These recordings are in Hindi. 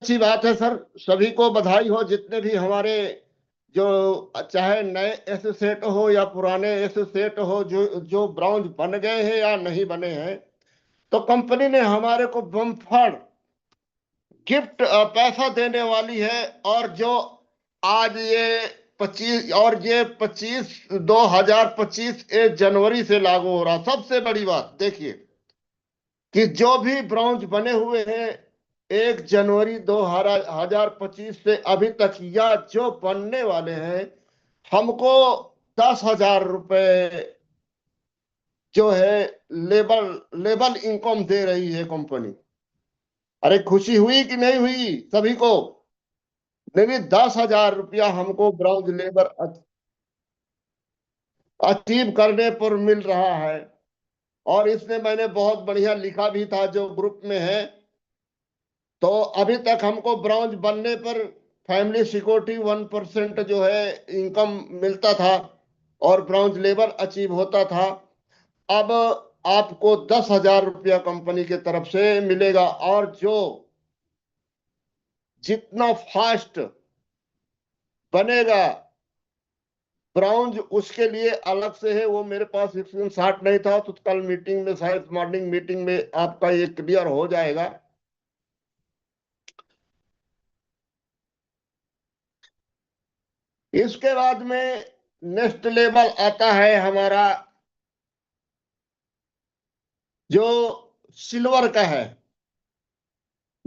अच्छी बात है सर, सभी को बधाई हो। जितने भी हमारे जो चाहे नए एसोसिएट हो या पुराने एसोसिएट हो, जो जो ब्राउन्ज बन गए हैं या नहीं बने हैं, तो कंपनी ने हमारे को बम्फर गिफ्ट पैसा देने वाली है। और जो आज ये 2025 1 जनवरी से लागू हो रहा। सबसे बड़ी बात देखिए कि जो भी ब्राउन्ज बने हुए हैं 1 जनवरी 2025 से अभी तक या जो बनने वाले हैं, हमको 10,000 रुपए जो है लेबल लेबल इनकम दे रही है कंपनी। अरे खुशी हुई कि नहीं हुई सभी को? नहीं, 10,000 रुपया हमको ब्राउज लेबर अचीव करने पर मिल रहा है। और इसमें मैंने बहुत बढ़िया लिखा भी था जो ग्रुप में है। तो अभी तक हमको ब्राउज बनने पर फैमिली सिक्योरिटी 1% जो है इनकम मिलता था और ब्राउज लेबर अचीव होता था। अब आपको 10,000 रुपया कंपनी की तरफ से मिलेगा। और जो जितना फास्ट बनेगा ब्राउन्ज उसके लिए अलग से है। वो मेरे पास स्क्रीनशॉट नहीं था, तो कल मीटिंग में, शायद मॉर्निंग मीटिंग में आपका ये क्लियर हो जाएगा। इसके बाद में नेक्स्ट लेवल आता है हमारा जो सिल्वर का है।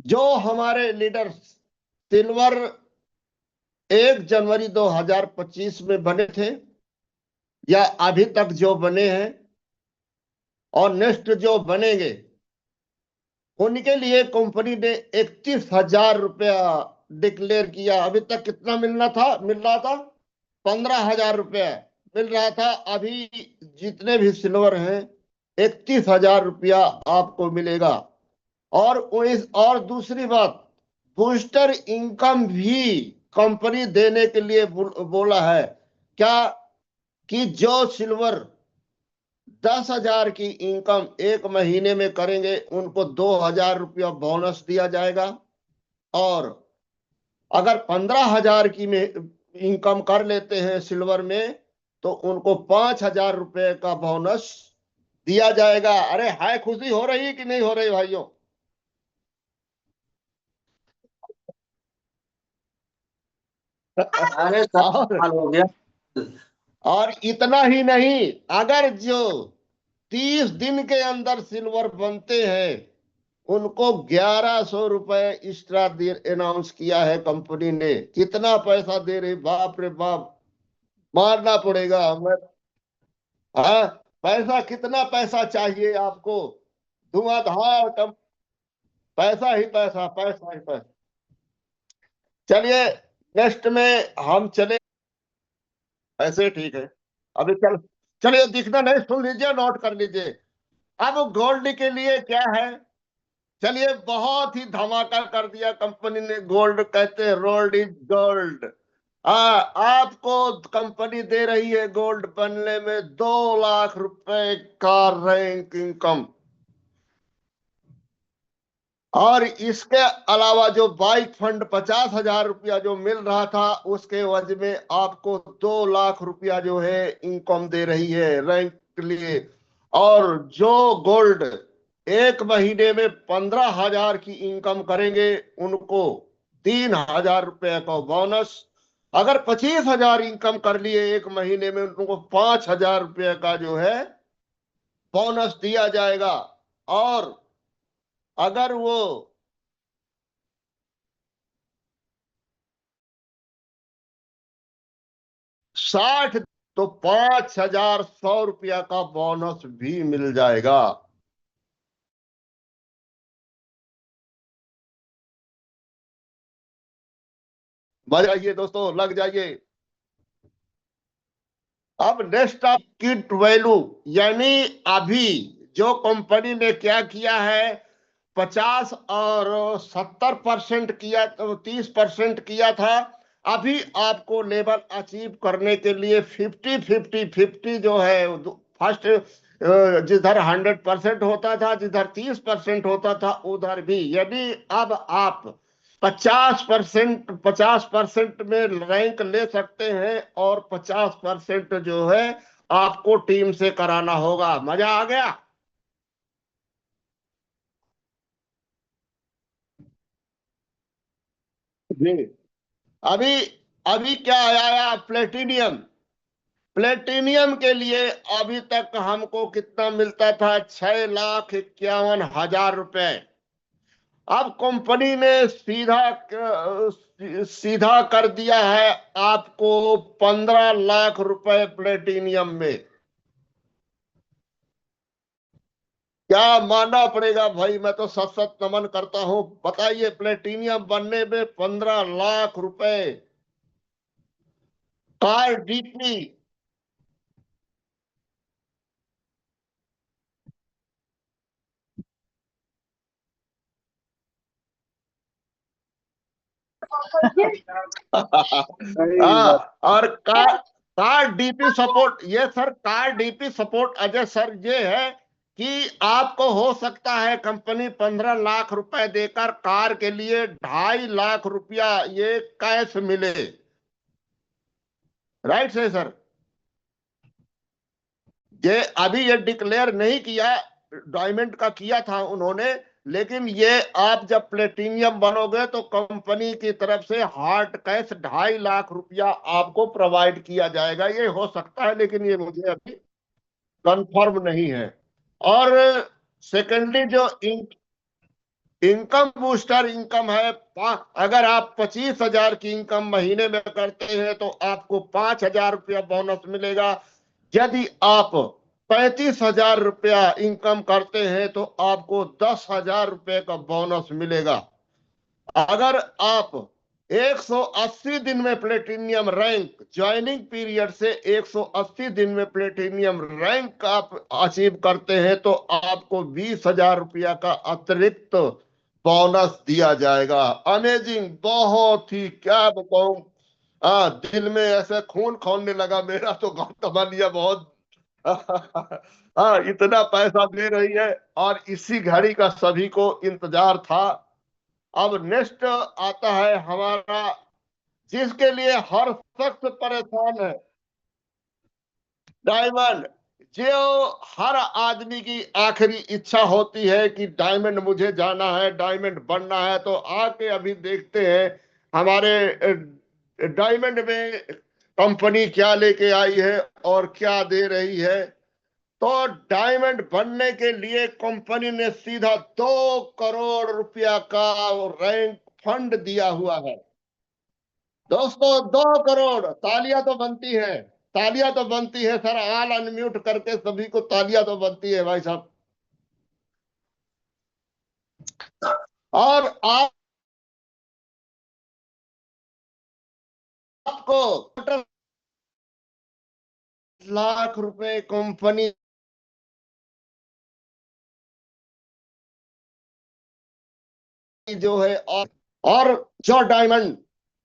जो हमारे लीडर्स सिल्वर 1 जनवरी 2025 में बने थे या अभी तक जो बने हैं और नेक्स्ट जो बनेंगे, उनके लिए कंपनी ने 31,000 रुपया डिक्लेयर किया। अभी तक कितना मिल रहा था? 15,000 रुपया मिल रहा था। अभी जितने भी सिल्वर हैं 31,000 रुपया आपको मिलेगा। और दूसरी बात, बूस्टर इनकम भी कंपनी देने के लिए बोला है। क्या कि जो सिल्वर 10,000 की इनकम 1 महीने में करेंगे उनको 2,000 रुपया बोनस दिया जाएगा। और अगर 15,000 की में इनकम कर लेते हैं सिल्वर में, तो उनको 5,000 रुपये का बोनस दिया जाएगा। अरे हाय, खुशी हो रही कि नहीं हो रही भाइयों? अरे और हो गया। और इतना ही नहीं, अगर जो 30 दिन के अंदर सिल्वर बनते हैं उनको 1,100 रुपए एक्स्ट्रा अनाउंस किया है कंपनी ने। कितना पैसा दे रही, बाप रे बाप, मारना पड़ेगा हमें। हाँ, पैसा, कितना पैसा चाहिए आपको? धुआंधार पैसा ही पैसा, पैसा ही पैसा। चलिए नेक्स्ट में हम चले। ऐसे ठीक है। अभी चलिए, दिखना नहीं, सुन लीजिए, नोट कर लीजिए। अब गोल्ड के लिए क्या है? चलिए, बहुत ही धमाका कर दिया कंपनी ने। गोल्ड कहते हैं रोल्ड इज गोल्ड। आपको कंपनी दे रही है गोल्ड बनने में 2 लाख रुपए का रैंक इनकम। और इसके अलावा जो बाइक फंड 50,000 रुपया जो मिल रहा था, उसके वजह में आपको 2 लाख रुपया जो है इनकम दे रही है रैंक के लिए। और जो गोल्ड 1 महीने में 15,000 की इनकम करेंगे उनको 3,000 रुपये का बोनस। अगर 25,000 इनकम कर लिए 1 महीने में, उनको 5,000 रुपये का जो है बोनस दिया जाएगा। और अगर वो 60, तो 5,100 रुपया का बोनस भी मिल जाएगा। मजा जाइए दोस्तों, लग जाइए। अब नेक्स्ट आप किट वैल्यू, यानी अभी जो कंपनी ने क्या किया है, 50 और 70% किया, तो 30% किया था। अभी आपको लेवल अचीव करने के लिए 50-50-50 जो है, फर्स्ट जिधर 100% होता था, जिधर 30% होता था, उधर भी। यदि अब आप 50% में रैंक ले सकते हैं और 50% जो है आपको टीम से कराना होगा। मजा आ गया? जी। अभी अभी क्या आया? प्लेटिनियम। प्लेटिनियम के लिए अभी तक हमको कितना मिलता था? 6,51,000 रुपए। अब कंपनी ने सीधा कर दिया है आपको 15 लाख रुपए प्लेटिनियम में। क्या मानना पड़ेगा भाई, मैं तो सत सत नमन करता हूं। बताइए, प्लेटिनियम बनने में 15 लाख रुपए। Car DP. सही बात। हाँ, और कार डीपी सपोर्ट, ये sir car DP support Ajay sir ये है कि आपको हो सकता है कंपनी 15 लाख रुपए देकर कार के लिए 2.5 लाख रुपया ये कैश मिले। राइट से सर? ये अभी ये डिक्लेयर नहीं किया, डायमंड का किया था उन्होंने, लेकिन ये आप जब प्लेटिनियम बनोगे तो कंपनी की तरफ से हार्ड कैश 2.5 लाख रुपया आपको प्रोवाइड किया जाएगा। ये हो सकता है, लेकिन ये मुझे अभी कंफर्म नहीं है। और सेकेंडली जो इनकम बूस्टर इनकम है, अगर आप 25,000 की इनकम महीने में करते हैं तो आपको 5,000 रुपया बोनस मिलेगा। यदि आप 35,000 रुपया इनकम करते हैं तो आपको 10,000 रुपये का बोनस मिलेगा। अगर आप 180 दिन में प्लेटिनियम रैंक, ज्वाइनिंग पीरियड से 180 दिन में प्लेटिनियम रैंक आप अचीव करते हैं तो आपको 20,000 रुपया का अतिरिक्त बोनस दिया जाएगा। अमेजिंग, बहुत ही, क्या बताऊं। दिल में ऐसे खून खौलने लगा मेरा तो। गौतम लिया बहुत। इतना पैसा दे रही है और इसी घड़ी का सभी को इंतजार था। अब नेक्स्ट आता है हमारा, जिसके लिए हर शख्स परेशान है, डायमंड। जो हर आदमी की आखिरी इच्छा होती है कि डायमंड मुझे जाना है, डायमंड बनना है। तो आके अभी देखते हैं हमारे डायमंड में कंपनी क्या लेके आई है और क्या दे रही है। तो डायमंड बनने के लिए कंपनी ने सीधा 2 करोड़ रुपया का रैंक फंड दिया हुआ है। दोस्तों, 2 करोड़! तालियां तो बनती है, तालियां तो बनती है सर। ऑल अनम्यूट करके सभी को तालियां तो बनती है भाई साहब। और आपको 5 लाख रुपए कंपनी जो है, और जो डायमंड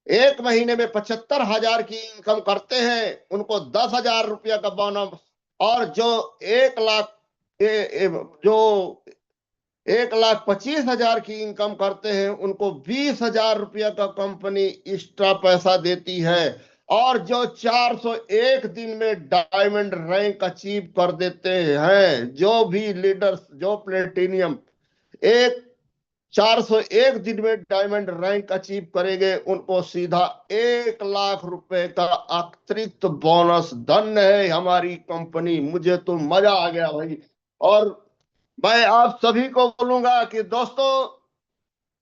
एक महीने में 75,000 की इनकम करते हैं उनको 10,000 रुपया का बोनस। और जो 1 लाख जो 1,25,000 की इनकम करते हैं उनको 20,000 रुपया का कंपनी एक्स्ट्रा पैसा देती है। और जो 401 दिन में डायमंड रैंक अचीव कर देते हैं, जो भी लीडर्स, जो प्लेटिनियम एक 401 दिन में डायमंड रैंक अचीव करेंगे, उनको सीधा 1 लाख रुपए का अतिरिक्त बोनस। धन्य है हमारी कंपनी, मुझे तो मजा आ गया भाई। और मैं आप सभी को बोलूंगा कि दोस्तों,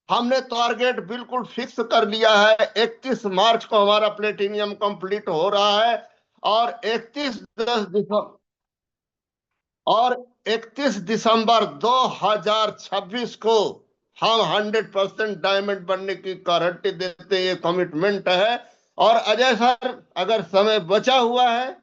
हमने टारगेट बिल्कुल फिक्स कर लिया है। 31 मार्च को हमारा प्लेटिनियम कंप्लीट हो रहा है। और 31 दिसंबर 2026 को हम 100% डायमंड बनने की गारंटी देते हैं, ये कमिटमेंट है। और अजय सर, अगर समय बचा हुआ है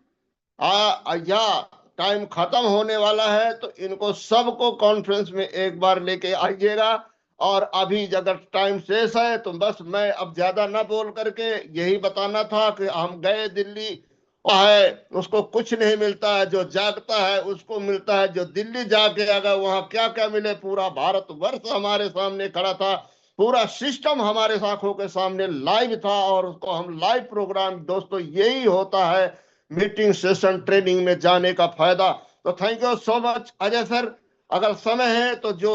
या टाइम खत्म होने वाला है तो इनको सबको कॉन्फ्रेंस में एक बार लेके आइएगा। और अभी अगर टाइम शेष है तो बस मैं अब ज्यादा ना बोल करके यही बताना था कि हम गए दिल्ली है, उसको कुछ नहीं मिलता है, जो जागता है उसको मिलता है। जो दिल्ली जाके अगर वहां क्या क्या मिले, पूरा भारत वर्ष हमारे सामने खड़ा था। पूरा सिस्टम हमारे आंखों के सामने लाइव था, और उसको हम लाइव प्रोग्राम, दोस्तों यही होता है मीटिंग सेशन ट्रेनिंग में जाने का फायदा। तो thank you so much Ajay sir. अगर समय है तो जो